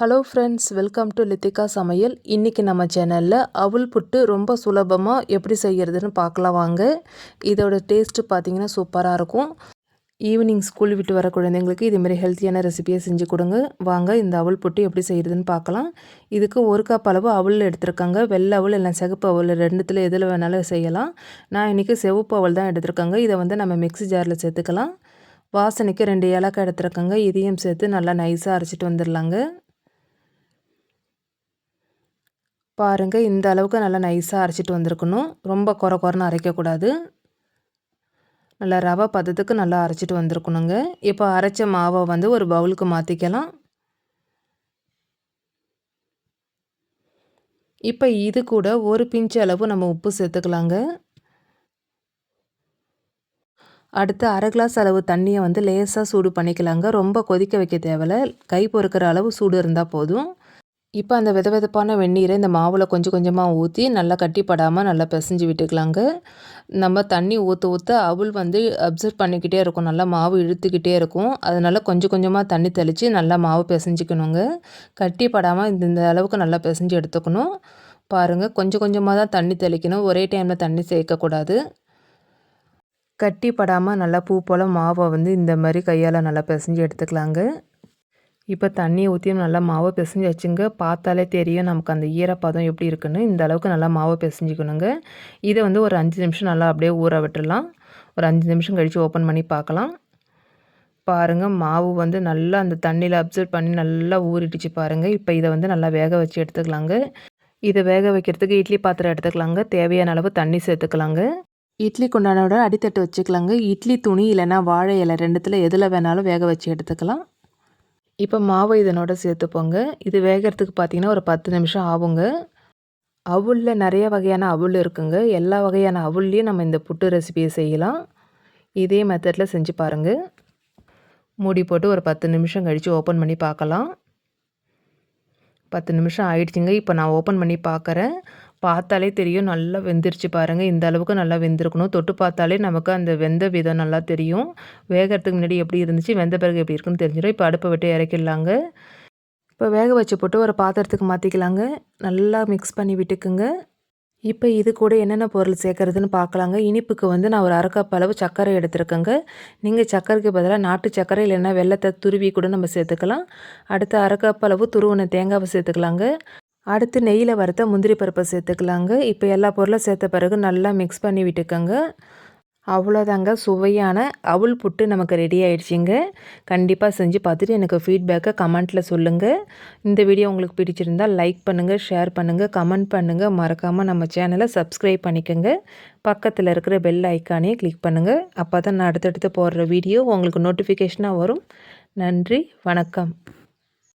Hello friends, welcome to Lithika சமையல். இன்றைக்கி நம்ம சேனலில் அவல் புட்டு ரொம்ப சுலபமாக எப்படி செய்கிறதுன்னு பார்க்கலாம் வாங்க. இதோட டேஸ்ட்டு பார்த்திங்கன்னா சூப்பராக இருக்கும். ஈவினிங் ஸ்கூல் விட்டு வர குழந்தைங்களுக்கு இதுமாரி ஹெல்த்தியான ரெசிபியை செஞ்சு கொடுங்க. வாங்க இந்த அவல் புட்டு எப்படி செய்கிறதுன்னு பார்க்கலாம். இதுக்கு 1 கப் அளவு அவல் எடுத்துருக்காங்க. வெள்ளை அவல் இல்லை சிகப்பு அவல் ரெண்டுத்தில் எதில் வேணாலும் செய்யலாம். நான் இன்றைக்கி சிவப்பு அவல் தான் எடுத்துருக்காங்க. இதை நம்ம மிக்ஸி ஜாரில் சேர்த்துக்கலாம். வாசனைக்கு 2 ஏலக்காய் எடுத்துருக்காங்க. இதையும் சேர்த்து நல்லா நைஸாக அரைச்சிட்டு வந்துடலாங்க. பாருங்கள், இந்த அளவுக்கு நல்லா நைஸாக அரைச்சிட்டு வந்திருக்கணும். ரொம்ப கொரன்னு அரைக்கக்கூடாது. நல்லா ரவை பதத்துக்கு நல்லா அரைச்சிட்டு வந்திருக்கணுங்க. இப்போ அரைச்ச மாவை ஒரு பவுலுக்கு மாற்றிக்கலாம். இப்போ இது கூட ஒரு பிஞ்ச் அளவு நம்ம உப்பு சேர்த்துக்கலாங்க. அடுத்து 1/2 கிளாஸ் அளவு தண்ணியை லேசாக சூடு பண்ணிக்கலாங்க. ரொம்ப கொதிக்க வைக்க தேவையில்ல. கை பொறுக்கிற அளவு சூடு இருந்தால் போதும். இப்போ அந்த வெதவெதப்பான வெந்நீரை இந்த மாவில் கொஞ்சம் கொஞ்சமாக ஊற்றி நல்லா கட்டிப்படாமல் நல்லா பிசைஞ்சு விட்டுக்கலாங்க. நம்ம தண்ணி ஊற்ற ஊற்ற அவல் அப்சர்வ் பண்ணிக்கிட்டே இருக்கும். நல்லா மாவு இழுத்துக்கிட்டே இருக்கும். அதனால் கொஞ்சம் கொஞ்சமாக தண்ணி தெளித்து நல்லா மாவு பிசைஞ்சிக்கணுங்க. கட்டிப்படாமல் இந்த அளவுக்கு நல்லா பிசைஞ்சு எடுத்துக்கணும். பாருங்கள், கொஞ்சம் கொஞ்சமாக தான் தண்ணி தெளிக்கணும். ஒரே டைமில் தண்ணி சேர்க்கக்கூடாது. கட்டிப்படாமல் நல்லா பூ போல் மாவை இந்த மாதிரி கையால் நல்லா பிசைஞ்சு எடுத்துக்கலாங்க. இப்போ தண்ணியை ஊற்றியும் நல்லா மாவை பிசைஞ்சு வச்சுங்க. பார்த்தாலே தெரியும் நமக்கு அந்த ஈரப்பதம் எப்படி இருக்குன்னு. இந்த அளவுக்கு நல்லா மாவை பிசைஞ்சிக்கணுங்க. இதை ஒரு 5 நிமிஷம் நல்லா அப்படியே ஊற விட்டுடலாம். ஒரு 5 நிமிஷம் கழித்து ஓப்பன் பண்ணி பார்க்கலாம். பாருங்கள், மாவு நல்லா அந்த தண்ணியில் அப்சர்வ் பண்ணி நல்லா ஊறிடுச்சு பாருங்கள். இப்போ இதை நல்லா வேக வச்சு எடுத்துக்கலாங்க. இதை வேக வைக்கிறதுக்கு இட்லி பாத்திரம் எடுத்துக்கலாங்க. தேவையான அளவு தண்ணி சேர்த்துக்கலாங்க. இட்லி குண்டானோட அடித்தட்டு வச்சுக்கலாங்க. இட்லி துணி இல்லைன்னா வாழை இலை ரெண்டுத்தில் எதில் வேணாலும் வேக வச்சு எடுத்துக்கலாம். இப்போ மாவை இதனோட சேர்த்துப்போங்க. இது வேகிறதுக்கு பார்த்திங்கன்னா ஒரு 10 நிமிஷம் ஆகுங்க. அவலில் நிறைய வகையான அவல் இருக்குங்க. எல்லா வகையான அவல்லையும் நம்ம இந்த புட்டு ரெசிபியை செய்யலாம். இதே மெத்தடில் செஞ்சு பாருங்கள். மூடி போட்டு ஒரு 10 நிமிஷம் கழித்து ஓப்பன் பண்ணி பார்க்கலாம். 10 நிமிஷம் ஆயிடுச்சுங்க. இப்போ நான் ஓப்பன் பண்ணி பார்க்குறேன். பார்த்தாலே தெரியும் நல்லா வெந்துருச்சு பாருங்கள். இந்த அளவுக்கு நல்லா வெந்திருக்கணும். தொட்டு பார்த்தாலே நமக்கு அந்த வெந்த விதம் நல்லா தெரியும். வேகிறதுக்கு முன்னாடி எப்படி இருந்துச்சு, வெந்த பிறகு எப்படி இருக்குன்னு தெரிஞ்சிடும். இப்போ அடுப்பை விட்டு இறக்கிடலாங்க. இப்போ வேக வச்சு போட்டு ஒரு பாத்திரத்துக்கு மாற்றிக்கலாங்க. நல்லா மிக்ஸ் பண்ணி விட்டுக்குங்க. இப்போ இது கூட என்னென்ன பொருள் சேர்க்குறதுன்னு பார்க்கலாங்க. இனிப்புக்கு நான் ஒரு 1/2 கப் அளவு சர்க்கரை எடுத்துருக்கேங்க. நீங்கள் சர்க்கரைக்கு பதிலாக நாட்டு சர்க்கரை இல்லைன்னா வெள்ளத்தை துருவி கூட நம்ம சேர்த்துக்கலாம். அடுத்து 1/2 கப் அளவு துருவின தேங்காவை சேர்த்துக்கலாங்க. அடுத்து நெய்யில் வறுத்த முந்திரி பருப்பை சேர்த்துக்கலாங்க. இப்போ எல்லா பொருளும் சேர்த்த பிறகு நல்லா மிக்ஸ் பண்ணி விட்டுக்கோங்க. அவ்வளோதாங்க, சுவையான அவல் புட்டு நமக்கு ரெடி ஆகிடுச்சிங்க. கண்டிப்பாக செஞ்சு பார்த்துட்டு எனக்கு ஃபீட்பேக்கை கமெண்ட்டில் சொல்லுங்கள். இந்த வீடியோ உங்களுக்கு பிடிச்சிருந்தால் லைக் பண்ணுங்கள், ஷேர் பண்ணுங்கள், கமெண்ட் பண்ணுங்கள். மறக்காமல் நம்ம சேனலை சப்ஸ்கிரைப் பண்ணிக்கோங்க. பக்கத்தில் இருக்கிற பெல் ஐக்கானே கிளிக் பண்ணுங்கள். அப்போ தான் நான் அடுத்தடுத்து போடுற வீடியோ உங்களுக்கு நோட்டிஃபிகேஷனாக வரும். நன்றி, வணக்கம்.